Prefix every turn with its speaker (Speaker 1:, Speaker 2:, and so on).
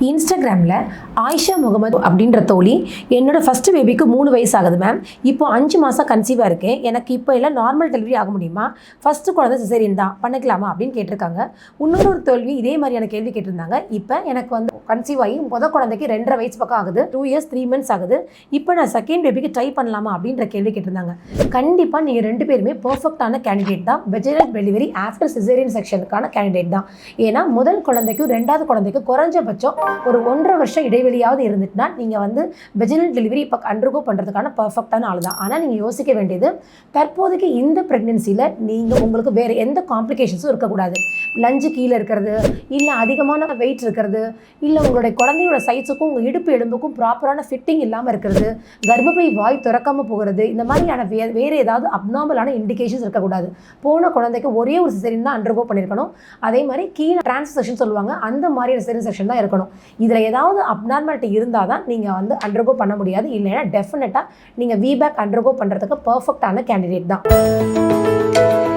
Speaker 1: இன்ஸ்டாகிராமில் ஆயிஷா முகமது அப்படின்ற தோழி என்னோடய ஃபஸ்ட்டு பேபிக்கு 3 வயசு ஆகுது மேம். இப்போ 5 மாதம் கன்சீவாக இருக்கேன். எனக்கு இப்போ எல்லாம் நார்மல் டெலிவரி ஆக முடியுமா? ஃபஸ்ட்டு குழந்தை சிசேரியன் தான் பண்ணிக்கலாமா அப்படின்னு கேட்டிருக்காங்க. இன்னொரு தோல்வி இதே மாதிரியான கேள்வி கேட்டிருந்தாங்க. இப்போ எனக்கு வந்து கன்சீவ் ஆகி குழந்தைக்கு 2.5 வயசு பக்கம் ஆகுது, 2 இயர்ஸ் 3 மந்த்ஸ் ஆகுது. இப்போ நான் செகண்ட் பேபிக்கு ட்ரை பண்ணலாமா அப்படின்ற கேள்வி கேட்டிருந்தாங்க. கண்டிப்பாக நீங்கள் 2 பேருமே பர்ஃபெக்டான கேண்டிடேட் தான். வெஜினல் டெலிவரி ஆஃப்டர் சிசேரியன் செக்ஷனுக்கான கேண்டிடேட் தான். ஏன்னா முதல் குழந்தைக்கும் 2வது குழந்தைக்கும் குறைஞ்சபட்சம் ஒரு 1.5 வருஷம் இடைவெளியாவது இருந்துட்டுனா நீங்கள் வந்து வெஜினல் டெலிவரி இப்போ அண்டர்கோ பண்ணுறதுக்கான பர்ஃபெக்டான ஆள் தான். ஆனால் நீங்கள் யோசிக்க வேண்டியது, தற்போதைக்கு இந்த ப்ரெக்னென்சியில் நீங்கள் உங்களுக்கு வேறு எந்த காம்ப்ளிகேஷன்ஸும் இருக்கக்கூடாது. லஞ்சு கீழே இருக்கிறது, இல்லை அதிகமான வெயிட் இருக்கிறது, இல்லை உங்களுடைய குழந்தையோட சைஸுக்கும் உங்கள் இடுப்பு எலும்புக்கும் ப்ராப்பரான ஃபிட்டிங் இல்லாமல் இருக்கிறது, கர்ப்பப்பை வாய் திறக்காமல் போகிறது, இந்த மாதிரியான வேறு ஏதாவது அப்நார்மலான இண்டிகேஷன்ஸ் இருக்கக்கூடாது. போன குழந்தைக்கு ஒரே ஒரு சிசேரியன் தான் அண்டர்கோ பண்ணியிருக்கணும். அதே மாதிரி கீழே டிரான்ஸ்செக்ஷன் சொல்லுவாங்க, அந்த மாதிரியான சிசேரியன் செக்ஷன் தான் இருக்கணும். இதில் ஏதாவது அப்நார்மாலிட்டி இருந்தால் தான் நீங்கள் வந்து அண்டர்கோ பண்ண முடியாது. இல்லைன்னா டெஃபினட்டாக நீங்கள் விபேக் அண்டர்கோ பண்ணுறதுக்கு பர்ஃபெக்டான கேண்டிடேட் தான்.